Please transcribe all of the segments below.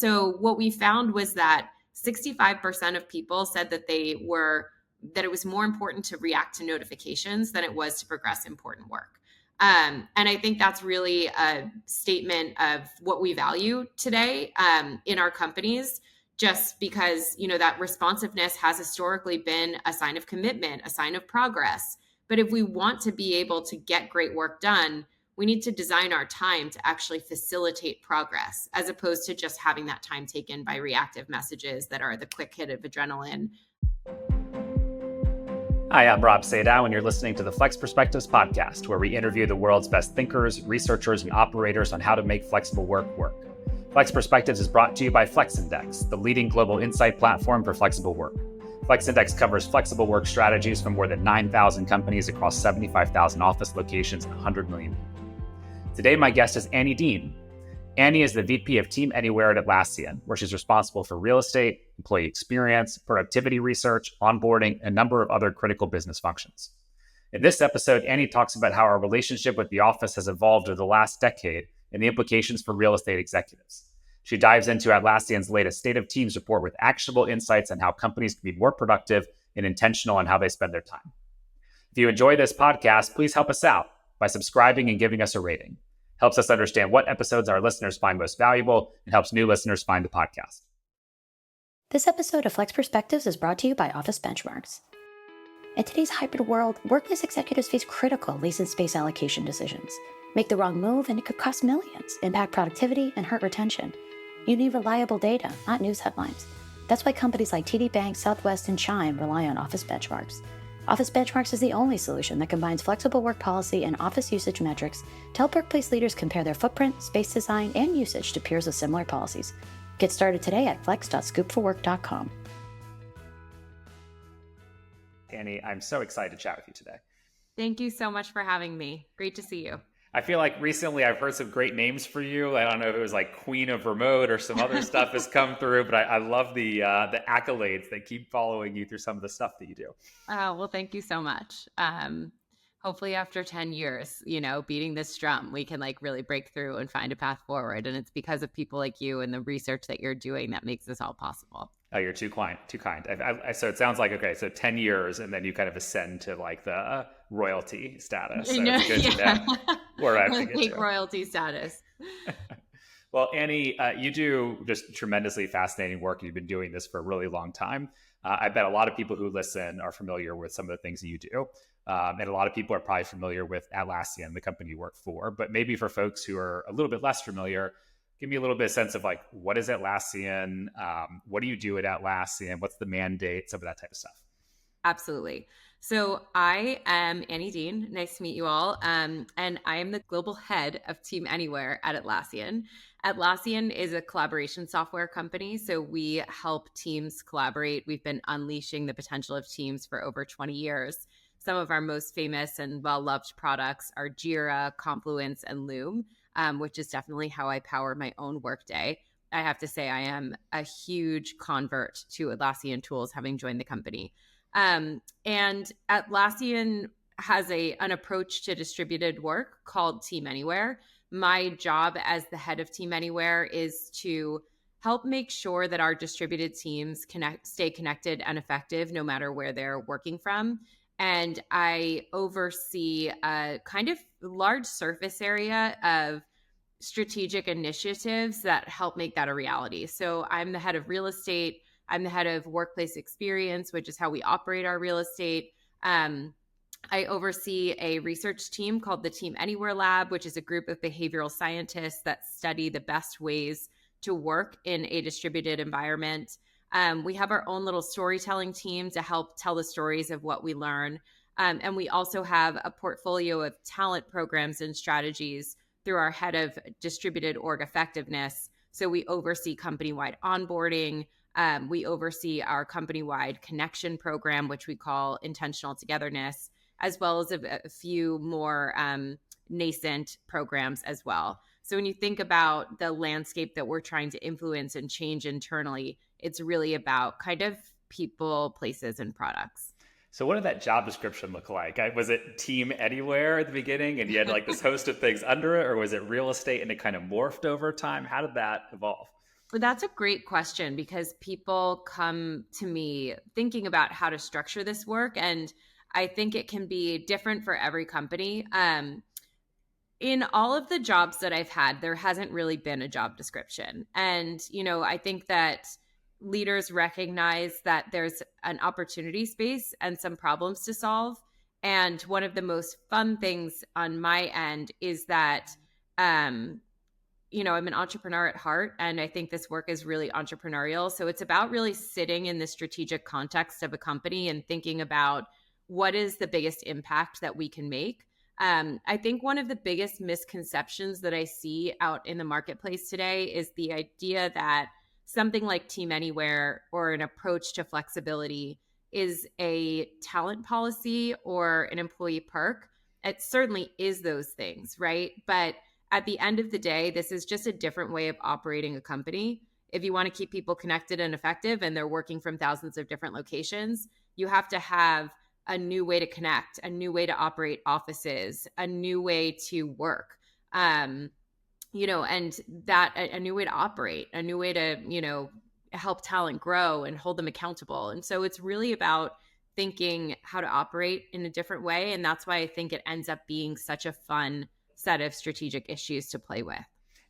So what we found was that 65% of people said that that it was more important to react to notifications than it was to progress important work. And I think that's really a statement of what we value today in our companies, just because, that responsiveness has historically been a sign of commitment, a sign of progress. But if we want to be able to get great work done, we need to design our time to actually facilitate progress, as opposed to just having that time taken by reactive messages that are the quick hit of adrenaline. Hi, I'm Rob Sadow, and you're listening to the Flex Perspectives podcast, where we interview the world's best thinkers, researchers, and operators on how to make flexible work work. Flex Perspectives is brought to you by FlexIndex, the leading global insight platform for flexible work. FlexIndex covers flexible work strategies from more than 9,000 companies across 75,000 office locations and 100 million people. Today, my guest is Annie Dean. Annie is the VP of Team Anywhere at Atlassian, where she's responsible for real estate, employee experience, productivity research, onboarding, and a number of other critical business functions. In this episode, Annie talks about how our relationship with the office has evolved over the last decade and the implications for real estate executives. She dives into Atlassian's latest State of Teams report with actionable insights on how companies can be more productive and intentional on how they spend their time. If you enjoy this podcast, please help us out by subscribing and giving us a rating. Helps us understand what episodes our listeners find most valuable and helps new listeners find the podcast. This episode of Flex Perspectives is brought to you by Office Benchmarks. In today's hybrid world, workplace executives face critical lease and space allocation decisions. Make the wrong move and it could cost millions, impact productivity, and hurt retention. You need reliable data, not news headlines. That's why companies like TD Bank, Southwest, and Chime rely on Office Benchmarks. Office Benchmarks is the only solution that combines flexible work policy and office usage metrics to help workplace leaders compare their footprint, space design, and usage to peers with similar policies. Get started today at flex.scoopforwork.com. Annie, I'm so excited to chat with you today. Thank you so much for having me. Great to see you. I feel like recently I've heard some great names for you. I don't know if it was like Queen of Remote or some other stuff has come through, but I love the accolades that keep following you through some of the stuff that you do. Oh, well, thank you so much. Hopefully after 10 years, beating this drum, we can really break through and find a path forward. And it's because of people like you and the research that you're doing that makes this all possible. Oh, you're too kind. So it sounds like, okay, so 10 years and then you kind of ascend to the royalty status. So it's good to know where I actually get to. Royalty status. Well, Annie, you do just tremendously fascinating work. You've been doing this for a really long time. I bet a lot of people who listen are familiar with some of the things that you do. And a lot of people are probably familiar with Atlassian, the company you work for. But maybe for folks who are a little bit less familiar, give me a little bit of sense of what is Atlassian? What do you do at Atlassian? What's the mandate? Some of that type of stuff. Absolutely. So I am Annie Dean. Nice to meet you all. And I am the global head of Team Anywhere at Atlassian. Atlassian is a collaboration software company. So we help teams collaborate. We've been unleashing the potential of teams for over 20 years. Some of our most famous and well-loved products are Jira, Confluence, and Loom, which is definitely how I power my own workday. I have to say I am a huge convert to Atlassian tools, having joined the company. And Atlassian has an approach to distributed work called Team Anywhere. My job as the head of Team Anywhere is to help make sure that our distributed teams stay connected and effective no matter where they're working from. And I oversee a kind of large surface area of strategic initiatives that help make that a reality. So I'm the head of real estate. I'm the head of workplace experience, which is how we operate our real estate. I oversee a research team called the Team Anywhere Lab, which is a group of behavioral scientists that study the best ways to work in a distributed environment. We have our own little storytelling team to help tell the stories of what we learn. And we also have a portfolio of talent programs and strategies through our head of distributed org effectiveness. So we oversee company-wide onboarding. We oversee our company-wide connection program, which we call Intentional Togetherness, as well as a few more nascent programs as well. So when you think about the landscape that we're trying to influence and change internally, it's really about kind of people, places, and products. So what did that job description look like? Was it Team Anywhere at the beginning and you had this host of things under it, or was it real estate and it kind of morphed over time? How did that evolve? That's a great question because people come to me thinking about how to structure this work. And I think it can be different for every company. In all of the jobs that I've had, there hasn't really been a job description. And, I think that leaders recognize that there's an opportunity space and some problems to solve. And one of the most fun things on my end is that, um, I'm an entrepreneur at heart, and I think this work is really entrepreneurial. So it's about really sitting in the strategic context of a company and thinking about what is the biggest impact that we can make. I think one of the biggest misconceptions that I see out in the marketplace today is the idea that something like Team Anywhere or an approach to flexibility is a talent policy or an employee perk. It certainly is those things, right? But at the end of the day, this is just a different way of operating a company. If you want to keep people connected and effective and they're working from thousands of different locations, you have to have a new way to connect, a new way to operate offices, a new way to work. And that a new way to operate, a new way to, help talent grow and hold them accountable. And so it's really about thinking how to operate in a different way. And that's why I think it ends up being such a fun set of strategic issues to play with.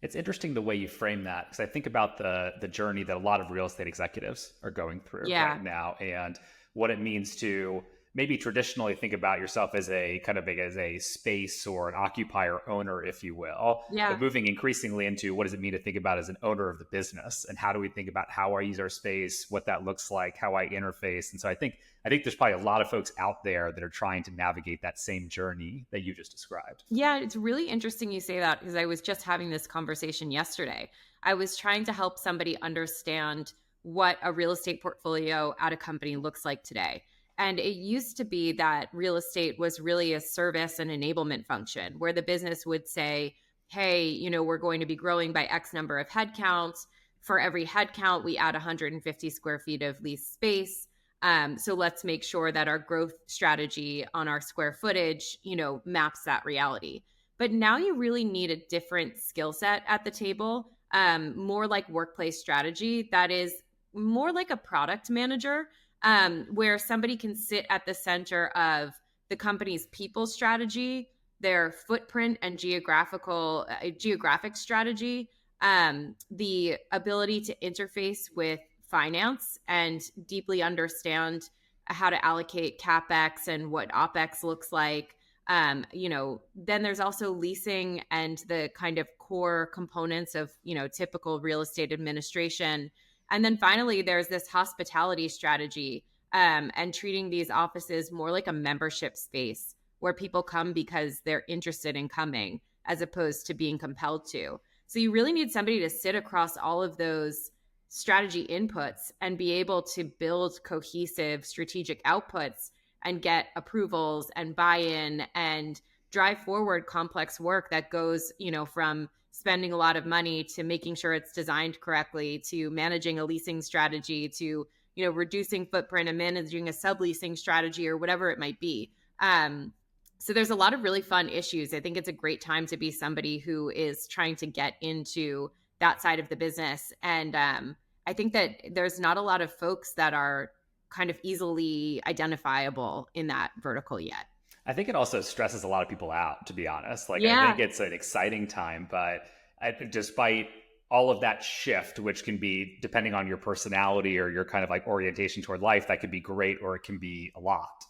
It's interesting the way you frame that, because I think about the journey that a lot of real estate executives are going through Yeah. right now, and what it means to maybe traditionally think about yourself as a kind of as a space or an occupier owner, if you will, Yeah. but moving increasingly into what does it mean to think about as an owner of the business, and how do we think about how I use our space, what that looks like, how I interface. And so I think there's probably a lot of folks out there that are trying to navigate that same journey that you just described. Yeah, it's really interesting you say that because I was just having this conversation yesterday. I was trying to help somebody understand what a real estate portfolio at a company looks like today. And it used to be that real estate was really a service and enablement function where the business would say, hey, we're going to be growing by X number of headcounts. For every headcount, we add 150 square feet of leased space. So let's make sure that our growth strategy on our square footage, maps that reality. But now you really need a different skill set at the table, more like workplace strategy. That is more like a product manager, where somebody can sit at the center of the company's people strategy, their footprint and geographic strategy, the ability to interface with finance and deeply understand how to allocate capex and what opex looks like. Then there's also leasing and the kind of core components of, typical real estate administration. And then finally, there's this hospitality strategy, and treating these offices more like a membership space where people come because they're interested in coming as opposed to being compelled to. So you really need somebody to sit across all of those strategy inputs and be able to build cohesive strategic outputs and get approvals and buy-in and drive forward complex work that goes, from spending a lot of money to making sure it's designed correctly to managing a leasing strategy to, reducing footprint and managing a subleasing strategy or whatever it might be. So there's a lot of really fun issues. I think it's a great time to be somebody who is trying to get into that side of the business. And I think that there's not a lot of folks that are kind of easily identifiable in that vertical yet. I think it also stresses a lot of people out, to be honest. Like, I Yeah. think it's an exciting time, but despite all of that shift, which can be depending on your personality or your kind of like orientation toward life, that could be great or it can be a lot.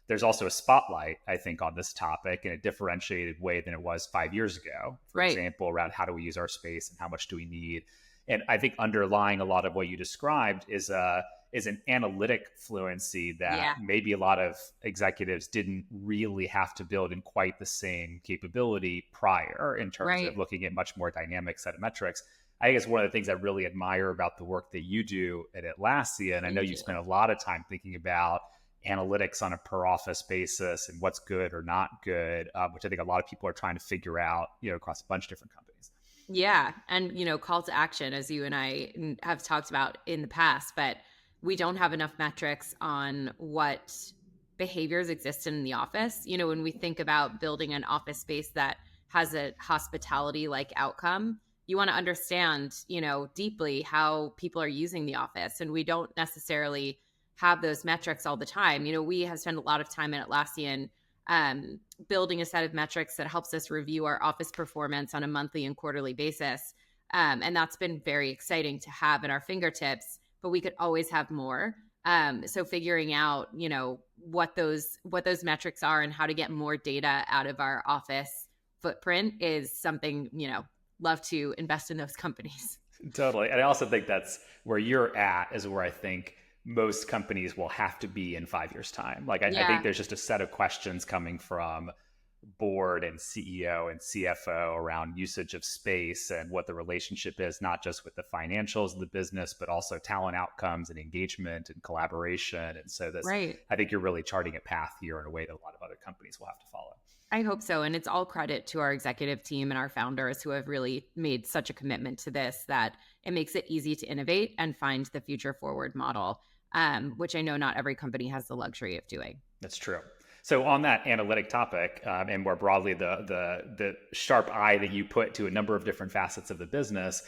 There's also a spotlight, I think, on this topic in a differentiated way than it was 5 years ago, for Right. example, around how do we use our space and how much do we need. And I think underlying a lot of what you described is an analytic fluency that Yeah. maybe a lot of executives didn't really have to build in quite the same capability prior in terms Right. of looking at much more dynamic set of metrics. I think it's one of the things I really admire about the work that you do at Atlassian. I know Thank you you. spend a lot of time thinking about analytics on a per office basis and what's good or not good, which I think a lot of people are trying to figure out, across a bunch of different companies. Yeah. And, call to action, as you and I have talked about in the past, but we don't have enough metrics on what behaviors exist in the office. When we think about building an office space that has a hospitality like outcome, you want to understand, deeply how people are using the office. And we don't necessarily have those metrics all the time. We have spent a lot of time at Atlassian building a set of metrics that helps us review our office performance on a monthly and quarterly basis. And that's been very exciting to have at our fingertips, but we could always have more. So figuring out, what those metrics are and how to get more data out of our office footprint is something, love to invest in those companies. Totally. And I also think that's where you're at is where I think most companies will have to be in 5 years' time. Like, I think there's just a set of questions coming from board and CEO and CFO around usage of space and what the relationship is, not just with the financials of the business, but also talent outcomes and engagement and collaboration. And so Right. I think you're really charting a path here in a way that a lot of other companies will have to follow. I hope so. And it's all credit to our executive team and our founders who have really made such a commitment to this that it makes it easy to innovate and find the future forward model, which I know not every company has the luxury of doing. That's true. So on that analytic topic, and more broadly, the sharp eye that you put to a number of different facets of the business,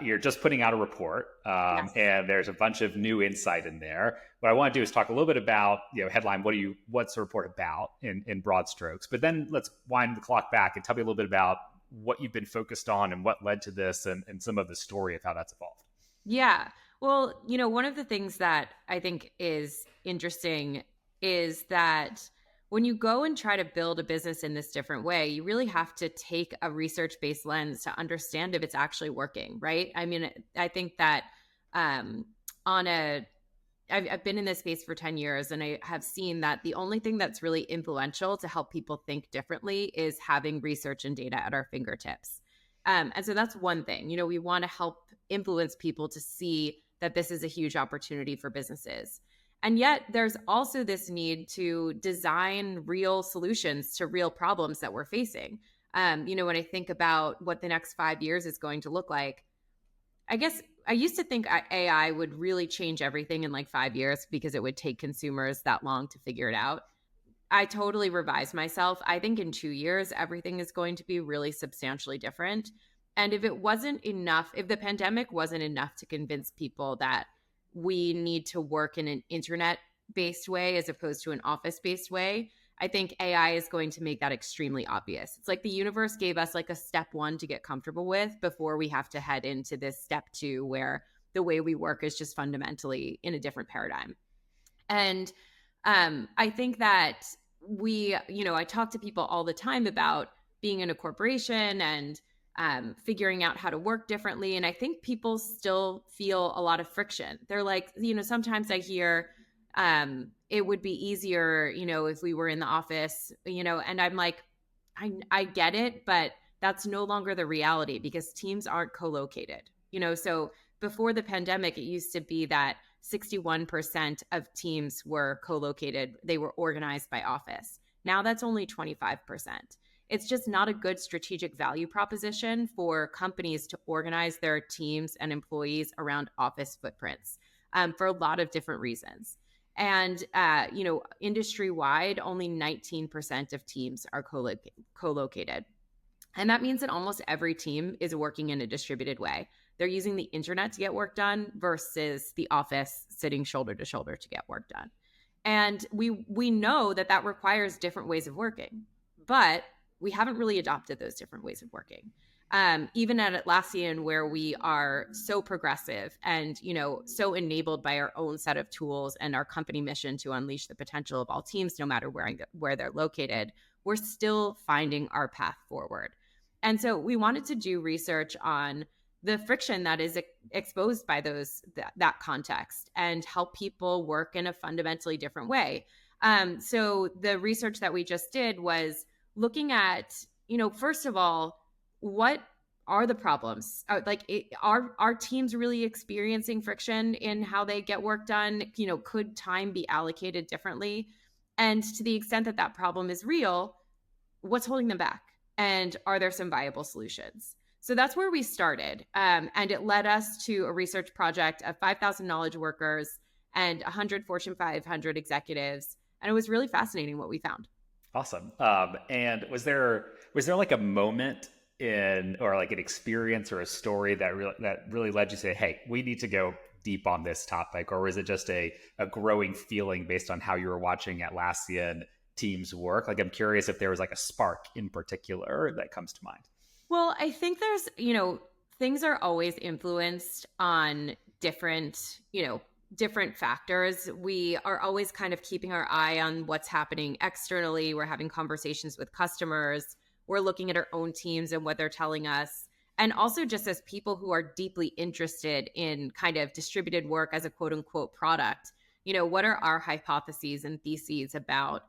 you're just putting out a report, Yes. and there's a bunch of new insight in there. What I want to do is talk a little bit about, headline, what's the report about in broad strokes, but then let's wind the clock back and tell me a little bit about what you've been focused on and what led to this and some of the story of how that's evolved. Yeah. Well, one of the things that I think is interesting is that when you go and try to build a business in this different way, you really have to take a research-based lens to understand if it's actually working, right? I mean, I think that I've been in this space for 10 years, and I have seen that the only thing that's really influential to help people think differently is having research and data at our fingertips. And so that's one thing. We want to help influence people to see that this is a huge opportunity for businesses. And yet there's also this need to design real solutions to real problems that we're facing. When I think about what the next 5 years is going to look like, I guess I used to think AI would really change everything in like 5 years because it would take consumers that long to figure it out. I totally revised myself. I think in 2 years, everything is going to be really substantially different. And if the pandemic wasn't enough to convince people that we need to work in an internet-based way as opposed to an office-based way, I think AI is going to make that extremely obvious. It's like the universe gave us like a step 1 to get comfortable with before we have to head into this step 2 where the way we work is just fundamentally in a different paradigm. And I think that I talk to people all the time about being in a corporation and figuring out how to work differently. And I think people still feel a lot of friction. They're like, sometimes I hear it would be easier, if we were in the office, and I'm like, I get it, but that's no longer the reality because teams aren't co-located, so before the pandemic, it used to be that 61% of teams were co-located. They were organized by office. Now that's only 25%. It's just not a good strategic value proposition for companies to organize their teams and employees around office footprints for a lot of different reasons. And, industry-wide, only 19% of teams are co-located. And that means that almost every team is working in a distributed way. They're using the internet to get work done versus the office sitting shoulder to shoulder to get work done. And we know that requires different ways of working, but we haven't really adopted those different ways of working. Even at Atlassian, where we are so progressive and, so enabled by our own set of tools and our company mission to unleash the potential of all teams, no matter where they're located, we're still finding our path forward. And so we wanted to do research on the friction that is exposed by that context and help people work in a fundamentally different way. So the research that we just did was looking at, first of all, what are the problems? Are teams really experiencing friction in how they get work done? Could time be allocated differently? And to the extent that problem is real, what's holding them back? And are there some viable solutions? So that's where we started. And it led us to a research project of 5,000 knowledge workers and 100 Fortune 500 executives. And it was really fascinating what we found. Awesome. And was there like a moment or like an experience or a story that really led you to say, hey, we need to go deep on this topic? Or was it just a growing feeling based on how you were watching Atlassian teams work? Like, I'm curious if there was like a spark in particular that comes to mind. Well, I think there's, things are always influenced on different, different factors. We are always kind of keeping our eye on what's happening externally. We're having conversations with customers. We're looking at our own teams and what they're telling us. And also just as people who are deeply interested in kind of distributed work as a quote unquote product, what are our hypotheses and theses about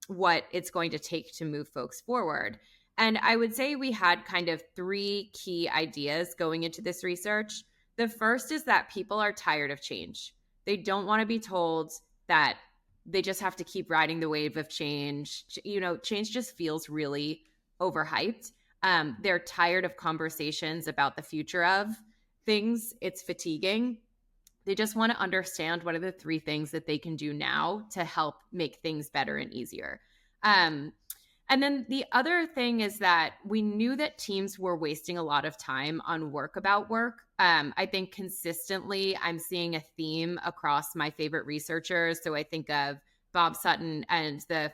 what it's going to take to move folks forward? And I would say we had kind of three key ideas going into this research. The first is that people are tired of change. They don't want to be told that they just have to keep riding the wave of change. Change just feels really overhyped. They're tired of conversations about the future of things. It's fatiguing. They just want to understand what are the three things that they can do now to help make things better and easier. And then the other thing is that we knew that teams were wasting a lot of time on work about work. I think consistently I'm seeing a theme across my favorite researchers. So I think of Bob Sutton and the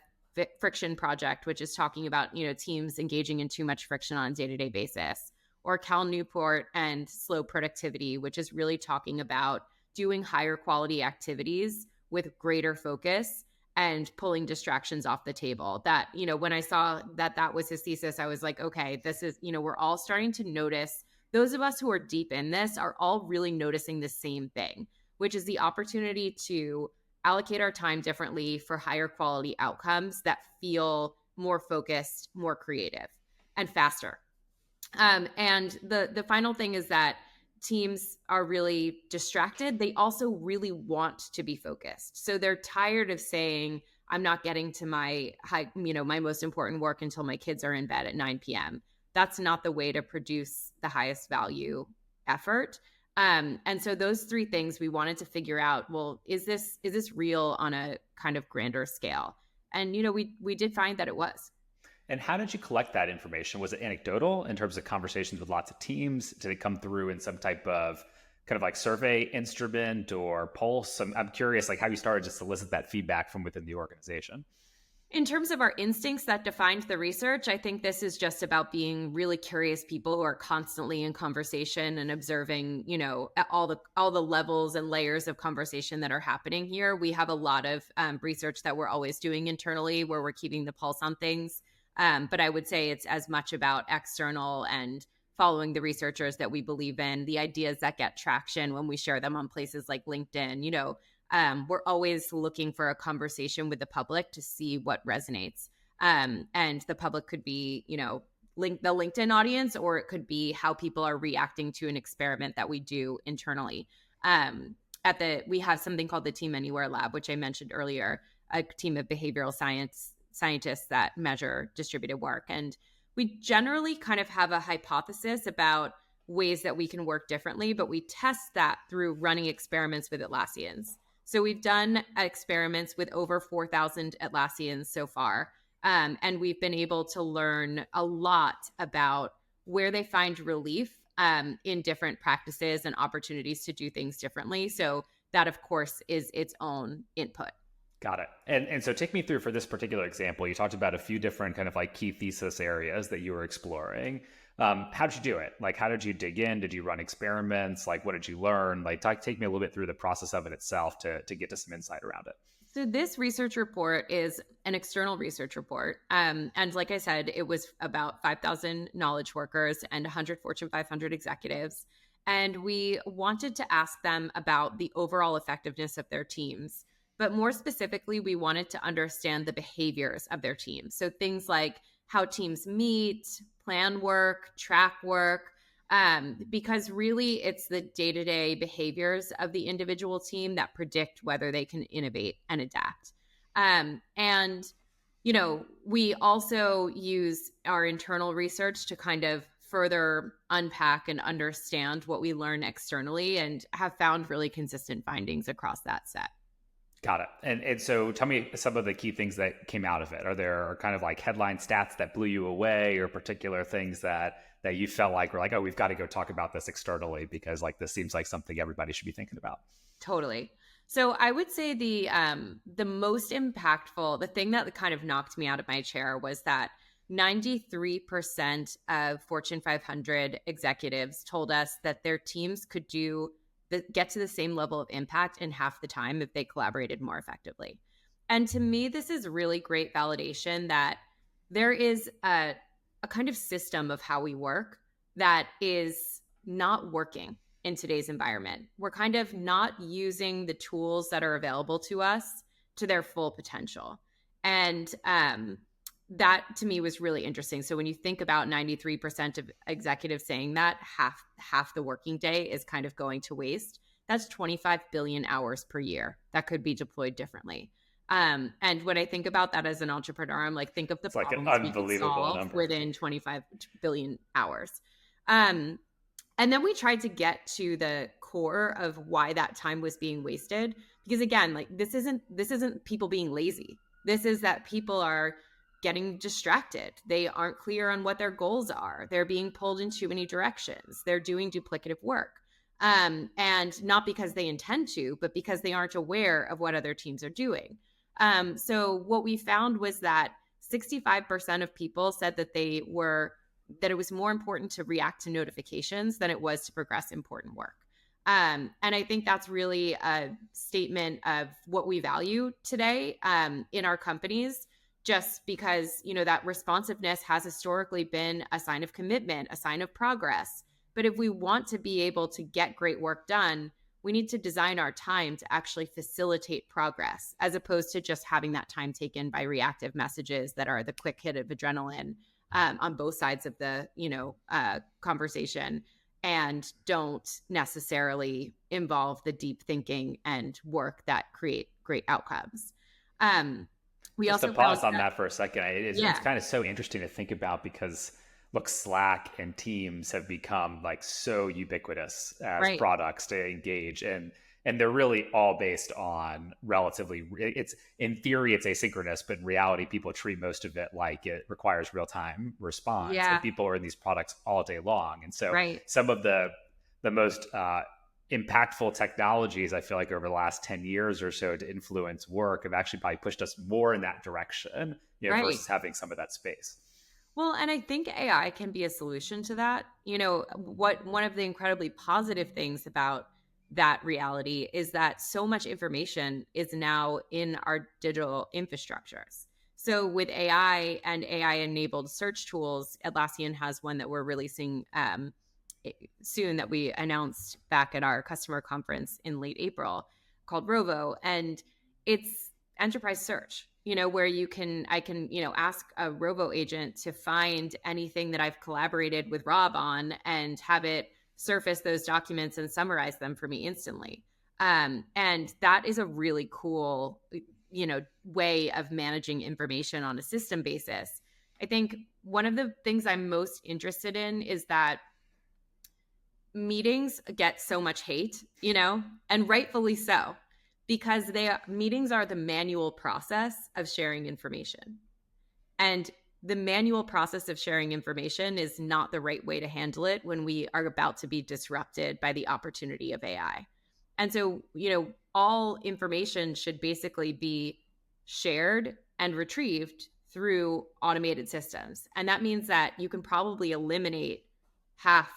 Friction Project, which is talking about, teams engaging in too much friction on a day-to-day basis, or Cal Newport and Slow Productivity, which is really talking about doing higher quality activities with greater focus and pulling distractions off the table. That, when I saw that was his thesis, I was like, okay, this is, we're all starting to notice, those of us who are deep in this are all really noticing the same thing, which is the opportunity to allocate our time differently for higher quality outcomes that feel more focused, more creative, and faster. And the final thing is that teams are really distracted. They also really want to be focused. So they're tired of saying, I'm not getting to my my most important work until my kids are in bed at 9 p.m. That's not the way to produce the highest value effort. And so those three things we wanted to figure out, well, is this real on a kind of grander scale? And, we did find that it was. And how did you collect that information? Was it anecdotal in terms of conversations with lots of teams? Did it come through in some type of kind of like survey instrument or pulse? I'm curious, like how you started to solicit that feedback from within the organization. In terms of our instincts that defined the research, I think this is just about being really curious people who are constantly in conversation and observing, all the levels and layers of conversation that are happening here. We have a lot of research that we're always doing internally where we're keeping the pulse on things. But I would say it's as much about external and following the researchers that we believe in, the ideas that get traction when we share them on places like LinkedIn. We're always looking for a conversation with the public to see what resonates. And the public could be, the LinkedIn audience, or it could be how people are reacting to an experiment that we do internally. We have something called the Team Anywhere Lab, which I mentioned earlier, a team of behavioral scientists that measure distributed work. And we generally kind of have a hypothesis about ways that we can work differently, but we test that through running experiments with Atlassians. So we've done experiments with over 4,000 Atlassians so far. And we've been able to learn a lot about where they find relief in different practices and opportunities to do things differently. So that, of course, is its own input. Got it. And so take me through for this particular example. You talked about a few different kind of like key thesis areas that you were exploring. How did you do it? Like, how did you dig in? Did you run experiments? Like, what did you learn? Like, take me a little bit through the process of it itself to get to some insight around it. So this research report is an external research report. And like I said, it was about 5,000 knowledge workers and 100 Fortune 500 executives. And we wanted to ask them about the overall effectiveness of their teams. But more specifically, we wanted to understand the behaviors of their teams. So things like how teams meet, plan work, track work, because really it's the day-to-day behaviors of the individual team that predict whether they can innovate and adapt. And, we also use our internal research to kind of further unpack and understand what we learn externally and have found really consistent findings across that set. Got it. And so tell me some of the key things that came out of it. Are there kind of like headline stats that blew you away, or particular things that you felt like were like, oh, we've got to go talk about this externally because like this seems like something everybody should be thinking about? Totally. So I would say the most impactful, the thing that kind of knocked me out of my chair was that 93% of Fortune 500 executives told us that their teams could get to the same level of impact in half the time if they collaborated more effectively. And to me, this is really great validation that there is a kind of system of how we work that is not working in today's environment. We're kind of not using the tools that are available to us to their full potential. And that to me was really interesting. So when you think about 93% of executives saying that half the working day is kind of going to waste, that's 25 billion hours per year that could be deployed differently. And when I think about that as an entrepreneur, I'm like, think of the It's like an problems we could unbelievable solve number. within 25 billion hours. And then we tried to get to the core of why that time was being wasted. Because again, like this isn't people being lazy. This is that people are getting distracted. They aren't clear on what their goals are. They're being pulled in too many directions. They're doing duplicative work. And not because they intend to, but because they aren't aware of what other teams are doing. So what we found was that 65% of people said that that it was more important to react to notifications than it was to progress important work. And I think that's really a statement of what we value today in our companies, just because, that responsiveness has historically been a sign of commitment, a sign of progress. But if we want to be able to get great work done, we need to design our time to actually facilitate progress, as opposed to just having that time taken by reactive messages that are the quick hit of adrenaline on both sides of the conversation, and don't necessarily involve the deep thinking and work that create great outcomes. We Just to also found pause on that, that for a second, it's yeah, kind of so interesting to think about because look, Slack and Teams have become like so ubiquitous as right, products to engage, and they're really all based on relatively. It's in theory it's asynchronous, but in reality, people treat most of it like it requires real time response, and yeah, people are in these products all day long, and so right. some of the most impactful technologies I feel like over the last 10 years or so to influence work have actually probably pushed us more in that direction, Right. versus having some of that space. Well, and I think AI can be a solution to that. One of the incredibly positive things about that reality is that so much information is now in our digital infrastructures. So with AI and AI enabled search tools, Atlassian has one that we're releasing soon that we announced back at our customer conference in late April, called Rovo. And it's enterprise search, where I can, ask a Rovo agent to find anything that I've collaborated with Rob on and have it surface those documents and summarize them for me instantly. And that is a really cool, way of managing information on a system basis. I think one of the things I'm most interested in is that meetings get so much hate, and rightfully so, because meetings are the manual process of sharing information. And the manual process of sharing information is not the right way to handle it when we are about to be disrupted by the opportunity of AI. And so, all information should basically be shared and retrieved through automated systems. And that means that you can probably eliminate half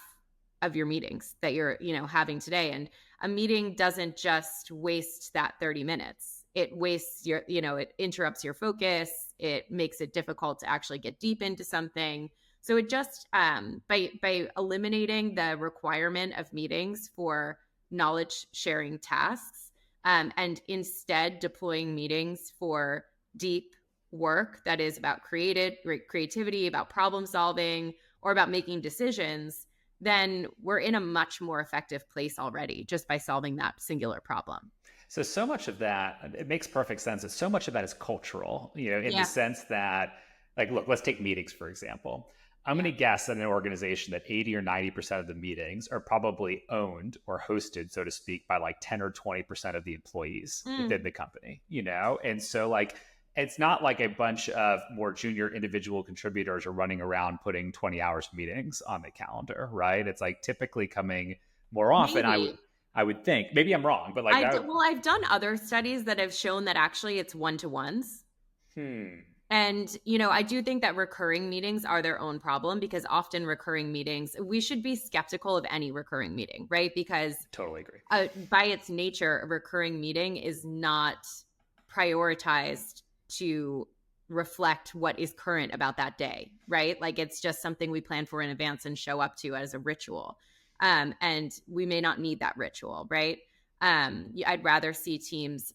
of your meetings that you're, having today. And a meeting doesn't just waste that 30 minutes. It wastes it interrupts your focus. It makes it difficult to actually get deep into something. So it just, by eliminating the requirement of meetings for knowledge sharing tasks, and instead deploying meetings for deep work that is about creativity, about problem solving, or about making decisions, then we're in a much more effective place already just by solving that singular problem. So much of that, it makes perfect sense. That so much of that is cultural, in the Yeah. sense that, like, look, let's take meetings, for example. I'm going to guess that in an organization that 80 or 90% of the meetings are probably owned or hosted, so to speak, by like 10 or 20% of the employees within the company, And so like, it's not like a bunch of more junior individual contributors are running around putting 20 hours of meetings on the calendar, right? It's like typically coming more often. Maybe. I would think, maybe I'm wrong, but like I've done other studies that have shown that actually it's one-to-ones. And, I do think that recurring meetings are their own problem, because often recurring meetings, we should be skeptical of any recurring meeting, right? Because totally agree. By its nature, a recurring meeting is not prioritized to reflect what is current about that day, right? Like, it's just something we plan for in advance and show up to as a ritual. And we may not need that ritual, right? I'd rather see teams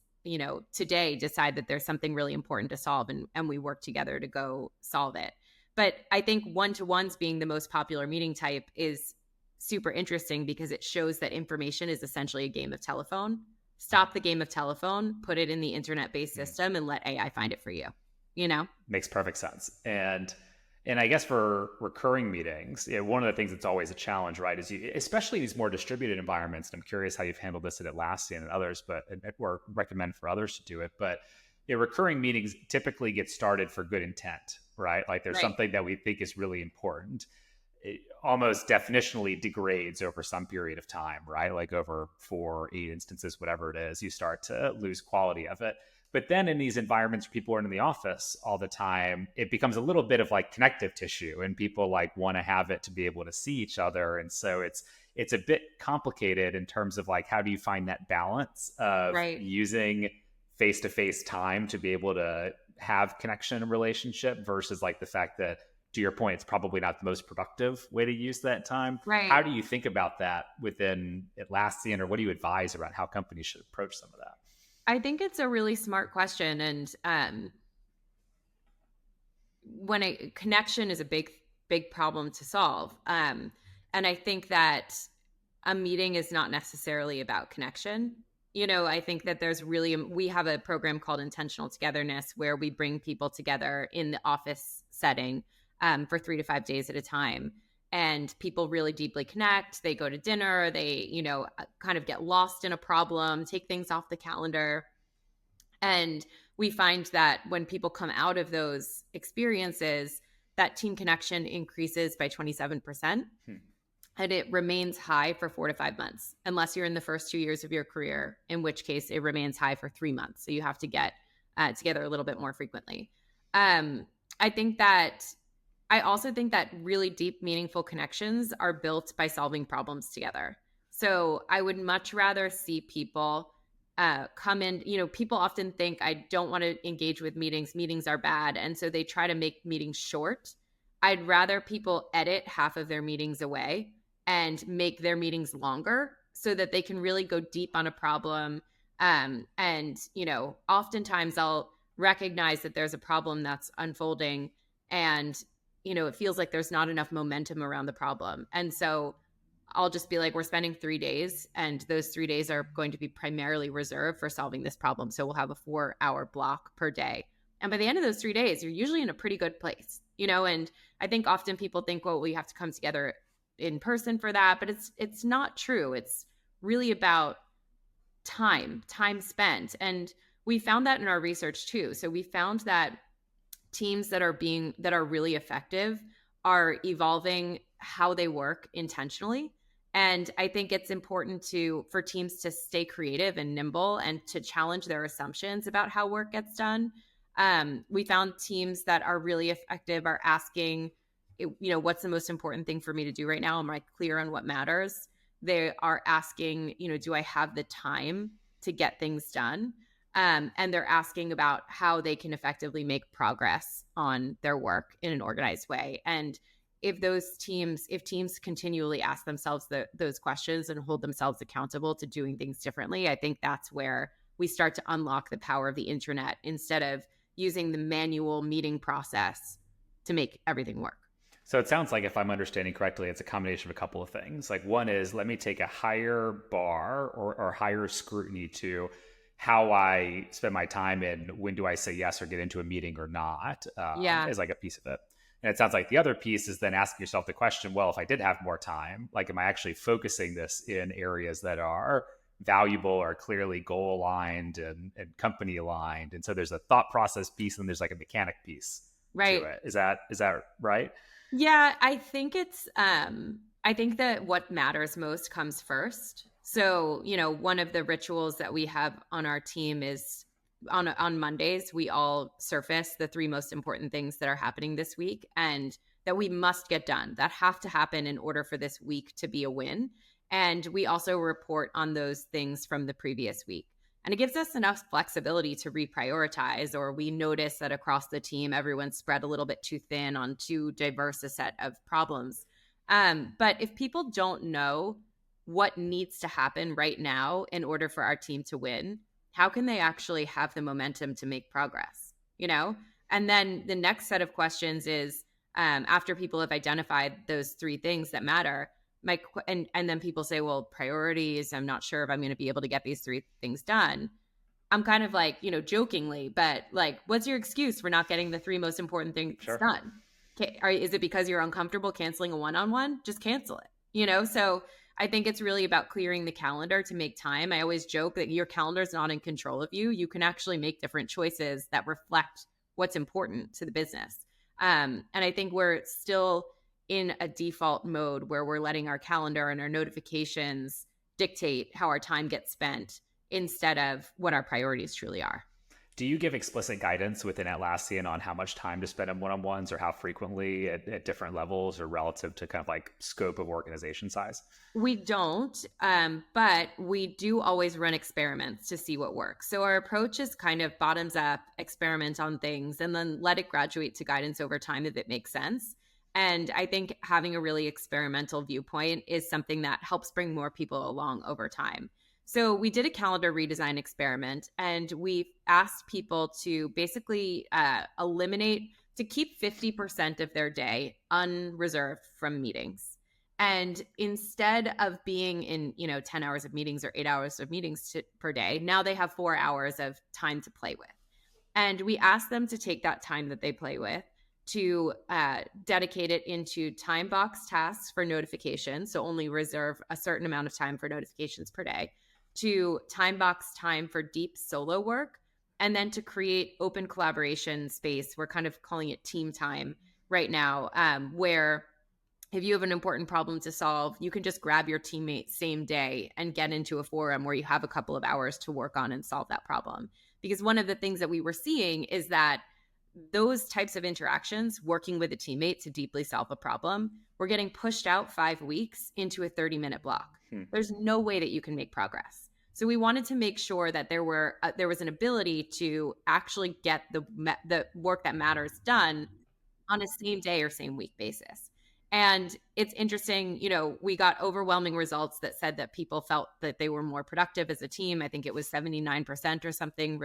today decide that there's something really important to solve, and we work together to go solve it. But I think one-to-ones being the most popular meeting type is super interesting, because it shows that information is essentially a game of telephone. Stop the game of telephone, put it in the internet-based system, and let AI find it for you. Makes perfect sense. And I guess for recurring meetings, one of the things that's always a challenge, right, is especially these more distributed environments. And I'm curious how you've handled this at Atlassian and others, or recommend for others to do it. But recurring meetings typically get started for good intent, right? Like there's something that we think is really important. It almost definitionally degrades over some period of time, right? Like over 4, 8 instances, whatever it is, you start to lose quality of it. But then in these environments where people are in the office all the time, it becomes a little bit of like connective tissue, and people like want to have it to be able to see each other. And so it's a bit complicated in terms of like, how do you find that balance of using face-to-face time to be able to have connection and relationship versus like the fact that, to your point, it's probably not the most productive way to use that time. Right. How do you think about that within Atlassian, or what do you advise about how companies should approach some of that? I think it's a really smart question. And when a connection is a big problem to solve. And I think that a meeting is not necessarily about connection. I think that we have a program called Intentional Togetherness, where we bring people together in the office setting for 3 to 5 days at a time. And people really deeply connect. They go to dinner, they, kind of get lost in a problem, take things off the calendar. And we find that when people come out of those experiences, that team connection increases by 27%. And it remains high for 4 to 5 months, unless you're in the first 2 years of your career, in which case it remains high for 3 months. So you have to get together a little bit more frequently. I also think that really deep, meaningful connections are built by solving problems together. So I would much rather see people come in. People often think, I don't want to engage with meetings. Meetings are bad. And so they try to make meetings short. I'd rather people edit half of their meetings away and make their meetings longer, so that they can really go deep on a problem. Oftentimes I'll recognize that there's a problem that's unfolding, and it feels like there's not enough momentum around the problem. And so I'll just be like, we're spending 3 days, and those 3 days are going to be primarily reserved for solving this problem. So we'll have a 4-hour block per day. And by the end of those 3 days, you're usually in a pretty good place, and I think often people think, well, we have to come together in person for that, but it's not true. It's really about time spent. And we found that in our research too. So we found that teams that are really effective are evolving how they work intentionally. And I think it's important for teams to stay creative and nimble, and to challenge their assumptions about how work gets done. We found teams that are really effective are asking, what's the most important thing for me to do right now? Am I clear on what matters? They are asking, do I have the time to get things done? And they're asking about how they can effectively make progress on their work in an organized way. And if teams continually ask themselves those questions and hold themselves accountable to doing things differently, I think that's where we start to unlock the power of the internet, instead of using the manual meeting process to make everything work. So it sounds like, if I'm understanding correctly, it's a combination of a couple of things. Like, one is, let me take a higher bar or higher scrutiny to how I spend my time, and when do I say yes or get into a meeting or not, is like a piece of it. And it sounds like the other piece is then asking yourself the question, well, if I did have more time, like, am I actually focusing this in areas that are valuable or clearly goal aligned and company aligned? And so there's a thought process piece and there's like a mechanic piece to Right. it. Is that right? Yeah, I think that what matters most comes first. So, one of the rituals that we have on our team is on Mondays, we all surface the three most important things that are happening this week and that we must get done, that have to happen in order for this week to be a win. And we also report on those things from the previous week. And it gives us enough flexibility to reprioritize, or we notice that across the team, everyone's spread a little bit too thin on too diverse a set of problems. But if people don't know what needs to happen right now in order for our team to win, how can they actually have the momentum to make progress? And then the next set of questions is, after people have identified those three things that matter, and then people say, well, priorities, I'm not sure if I'm going to be able to get these three things done. I'm kind of like, jokingly, but like, what's your excuse for not getting the three most important things Sure. done? Is it because you're uncomfortable canceling a one-on-one? Just cancel it. So I think it's really about clearing the calendar to make time. I always joke that your calendar is not in control of you. You can actually make different choices that reflect what's important to the business. And I think we're still in a default mode where we're letting our calendar and our notifications dictate how our time gets spent instead of what our priorities truly are. Do you give explicit guidance within Atlassian on how much time to spend on one-on-ones or how frequently at different levels or relative to kind of like scope of organization size? We don't, but we do always run experiments to see what works. So our approach is kind of bottoms up, experiment on things, and then let it graduate to guidance over time if it makes sense. And I think having a really experimental viewpoint is something that helps bring more people along over time. So we did a calendar redesign experiment, and we asked people to basically to keep 50% of their day unreserved from meetings. And instead of being in, 10 hours of meetings or 8 hours of meetings per day, now they have 4 hours of time to play with. And we asked them to take that time that they play with to dedicate it into time box tasks for notifications. So only reserve a certain amount of time for notifications per day, to time box time for deep solo work, and then to create open collaboration space. We're kind of calling it team time right now, where if you have an important problem to solve, you can just grab your teammate same day and get into a forum where you have a couple of hours to work on and solve that problem. Because one of the things that we were seeing is that those types of interactions, working with a teammate to deeply solve a problem, were getting pushed out 5 weeks into a 30-minute block. There's no way that you can make progress. So we wanted to make sure that there was an ability to actually get the work that matters done on a same day or same week basis. And it's interesting, we got overwhelming results that said that people felt that they were more productive as a team. I think it was 79% or something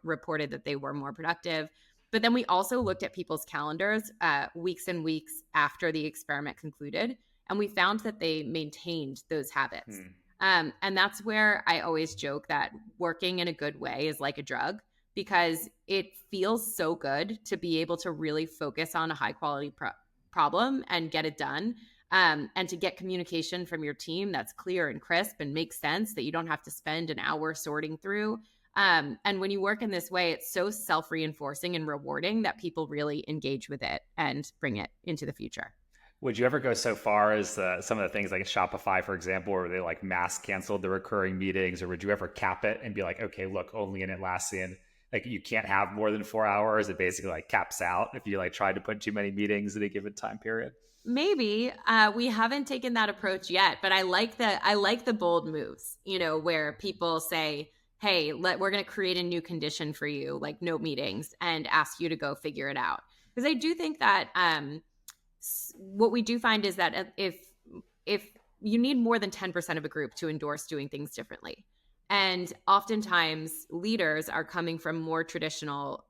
reported that they were more productive. But then we also looked at people's calendars weeks and weeks after the experiment concluded, and we found that they maintained those habits. And that's where I always joke that working in a good way is like a drug, because it feels so good to be able to really focus on a high quality problem and get it done. And to get communication from your team that's clear and crisp and makes sense, that you don't have to spend an hour sorting through. And when you work in this way, it's so self-reinforcing and rewarding that people really engage with it and bring it into the future. Would you ever go so far as some of the things like Shopify, for example, where they like mass canceled the recurring meetings, or would you ever cap it and be like, okay, look, only in Atlassian, like you can't have more than 4 hours? It basically like caps out if you like try to put too many meetings in a given time period. Maybe we haven't taken that approach yet, but I like the bold moves, where people say, hey, we're going to create a new condition for you, like no meetings, and ask you to go figure it out. Because I do think that what we do find is that if you need more than 10% of a group to endorse doing things differently. And oftentimes leaders are coming from more traditional,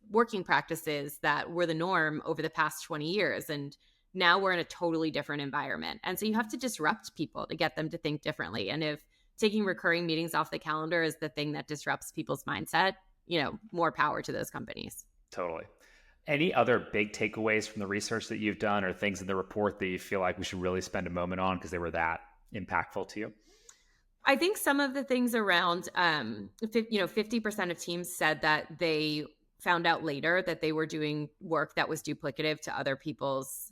working practices that were the norm over the past 20 years. And now we're in a totally different environment. And so you have to disrupt people to get them to think differently. And if taking recurring meetings off the calendar is the thing that disrupts people's mindset, more power to those companies. Totally. Any other big takeaways from the research that you've done or things in the report that you feel like we should really spend a moment on because they were that impactful to you? I think some of the things around, 50% of teams said that they found out later that they were doing work that was duplicative to other people's,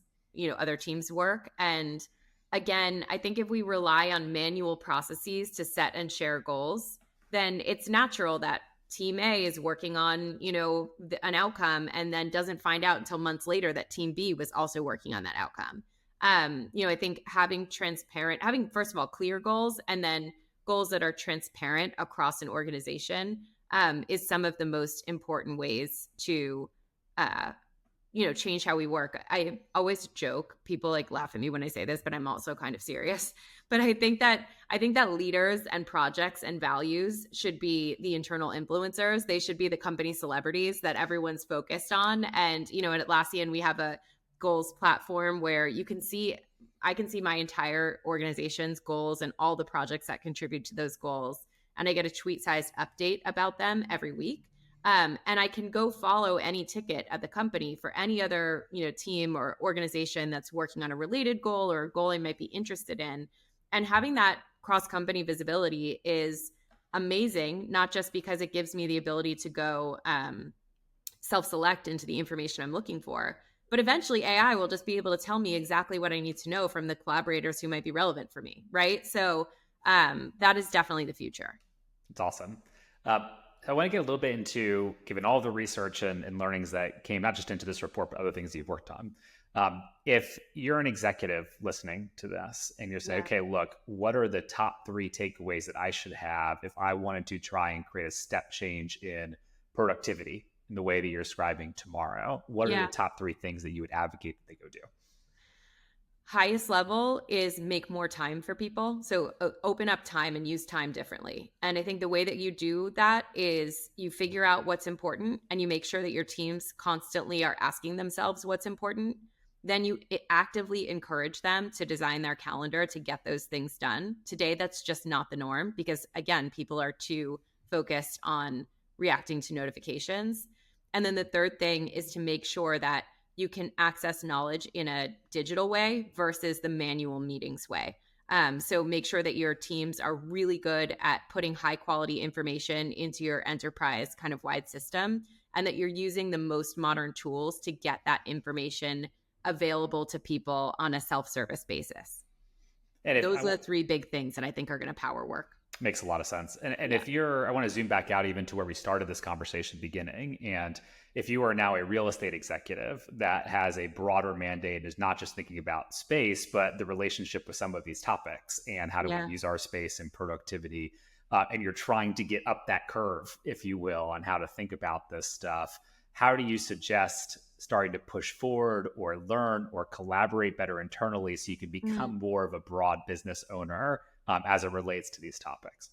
other teams' work. And again, I think if we rely on manual processes to set and share goals, then it's natural that team A is working on, an outcome and then doesn't find out until months later that team B was also working on that outcome. I think having first of all clear goals and then goals that are transparent across an organization is some of the most important ways to change how we work. I always joke, people like laugh at me when I say this, but I'm also kind of serious. But I think that leaders and projects and values should be the internal influencers. They should be the company celebrities that everyone's focused on. And at Atlassian we have a goals platform where I can see my entire organization's goals and all the projects that contribute to those goals, and I get a tweet-sized update about them every week. And I can go follow any ticket at the company for any other, team or organization that's working on a related goal or a goal I might be interested in. And having that cross-company visibility is amazing, not just because it gives me the ability to go self-select into the information I'm looking for, but eventually AI will just be able to tell me exactly what I need to know from the collaborators who might be relevant for me, right? So that is definitely the future. It's awesome. I want to get a little bit into, given all the research and learnings that came not just into this report, but other things you've worked on. If you're an executive listening to this and you're saying, okay, look, what are the top 3 takeaways that I should have if I wanted to try and create a step change in productivity in the way that you're describing tomorrow? What are the top 3 things that you would advocate that they go do? Highest level is make more time for people. So open up time and use time differently. And I think the way that you do that is you figure out what's important and you make sure that your teams constantly are asking themselves what's important. Then you actively encourage them to design their calendar to get those things done. Today, that's just not the norm because, again, people are too focused on reacting to notifications. And then the third thing is to make sure that you can access knowledge in a digital way versus the manual meetings way. So make sure that your teams are really good at putting high quality information into your enterprise kind of wide system, and that you're using the most modern tools to get that information available to people on a self-service basis. And those are the 3 big things that I think are going to power work. Makes a lot of sense. And if I want to zoom back out even to where we started this conversation beginning. And if you are now a real estate executive that has a broader mandate, is not just thinking about space, but the relationship with some of these topics and how do we use our space and productivity, and you're trying to get up that curve, if you will, on how to think about this stuff, how do you suggest starting to push forward or learn or collaborate better internally so you can become more of a broad business owner as it relates to these topics?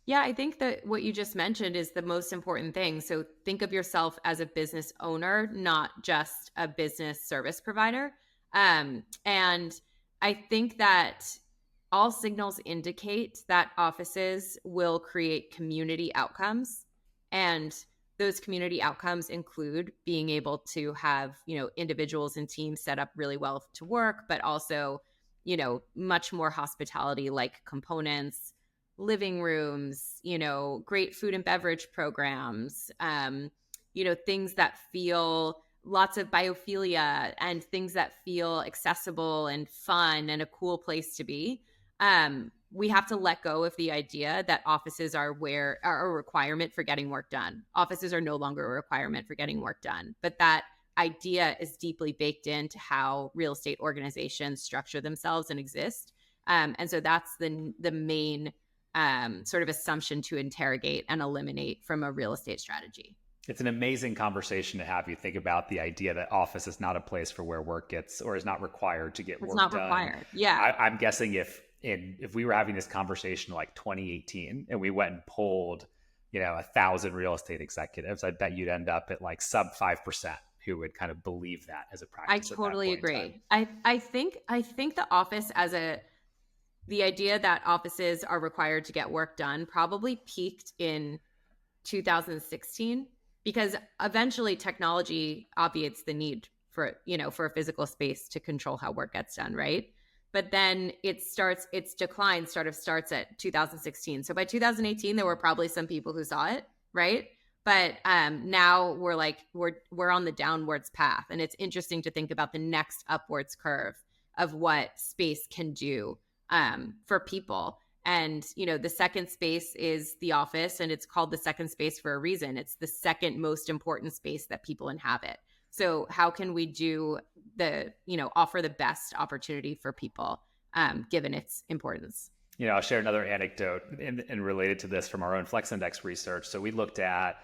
Yeah, I think that what you just mentioned is the most important thing. So think of yourself as a business owner, not just a business service provider. And I think that all signals indicate that offices will create community outcomes. And those community outcomes include being able to have, individuals and teams set up really well to work, but also, much more hospitality like components, living rooms, great food and beverage programs, things that feel lots of biophilia and things that feel accessible and fun and a cool place to be. We have to let go of the idea that offices are a requirement for getting work done. Offices are no longer a requirement for getting work done, but that idea is deeply baked into how real estate organizations structure themselves and exist. And so that's the main sort of assumption to interrogate and eliminate from a real estate strategy. It's an amazing conversation to have you think about the idea that office is not a place for where work gets or is not required to get work done. It's not required. Yeah. I'm guessing if we were having this conversation like 2018 and we went and polled, 1,000 real estate executives, I bet you'd end up at like sub 5% who would kind of believe that as a practice. I totally agree. I think the office the idea that offices are required to get work done probably peaked in 2016. because eventually technology obviates the need for, for a physical space to control how work gets done, right? But then its decline starts at 2016. So by 2018, there were probably some people who saw it, right? But now we're on the downwards path, and it's interesting to think about the next upwards curve of what space can do for people. And, the second space is the office, and it's called the second space for a reason. It's the second most important space that people inhabit. So how can we offer the best opportunity for people, given its importance? I'll share another anecdote and related to this from our own Flex Index research. So we looked at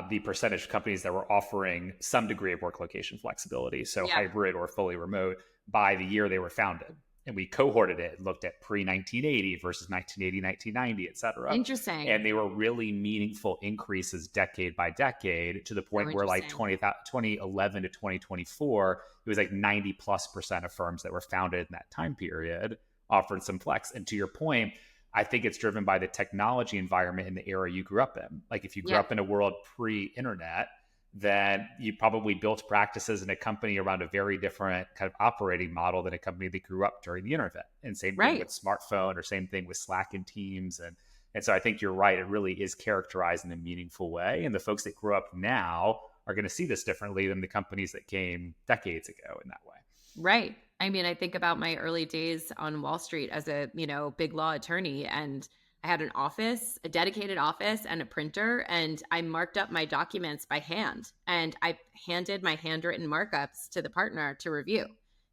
the percentage of companies that were offering some degree of work location flexibility, so hybrid or fully remote, by the year they were founded. And we cohorted it and looked at pre-1980 versus 1980, 1990, et cetera. Interesting. And they were really meaningful increases decade by decade, to the point where 2011 to 2024, it was 90+% of firms that were founded in that time period offered some flex. And to your point, I think it's driven by the technology environment in the era you grew up in. If you grew up in a world pre-internet, then you probably built practices in a company around a very different kind of operating model than a company that grew up during the internet. And same thing with smartphone, or same thing with Slack and Teams. And so I think you're right. It really is characterized in a meaningful way. And the folks that grew up now are going to see this differently than the companies that came decades ago in that way. Right. I mean, I think about my early days on Wall Street as a, big law attorney, and I had an office, a dedicated office, and a printer, and I marked up my documents by hand, and I handed my handwritten markups to the partner to review.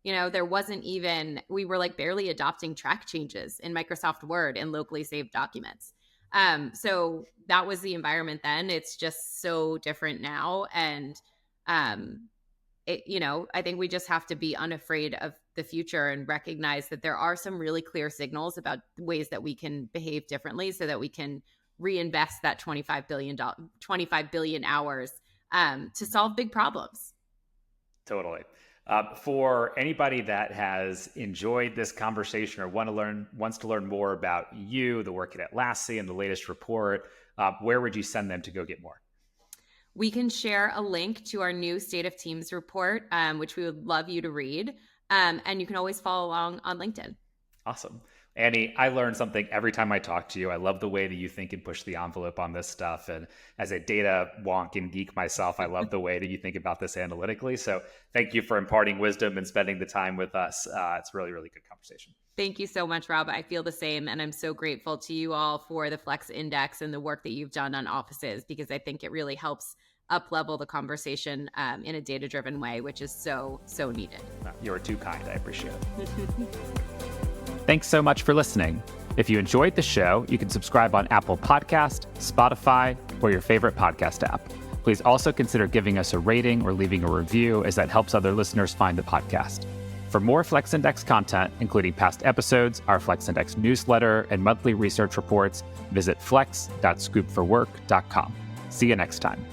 There wasn't even, we were barely adopting track changes in Microsoft Word and locally saved documents. So that was the environment then. It's just so different now. And, I think we just have to be unafraid of the future and recognize that there are some really clear signals about ways that we can behave differently, so that we can reinvest that 25 billion hours to solve big problems. Totally. For anybody that has enjoyed this conversation or wants to learn more about you, the work at Atlassian, the latest report, where would you send them to go get more? We can share a link to our new State of Teams report, which we would love you to read. And you can always follow along on LinkedIn. Awesome. Annie, I learn something every time I talk to you. I love the way that you think and push the envelope on this stuff. And as a data wonk and geek myself, I love the way that you think about this analytically. So thank you for imparting wisdom and spending the time with us. It's really, really good conversation. Thank you so much, Rob. I feel the same. And I'm so grateful to you all for the Flex Index and the work that you've done on offices, because I think it really helps up-level the conversation in a data-driven way, which is so, so needed. You're too kind. I appreciate it. Thanks so much for listening. If you enjoyed the show, you can subscribe on Apple Podcast, Spotify, or your favorite podcast app. Please also consider giving us a rating or leaving a review, as that helps other listeners find the podcast. For more Flex Index content, including past episodes, our Flex Index newsletter, and monthly research reports, visit flex.scoopforwork.com. See you next time.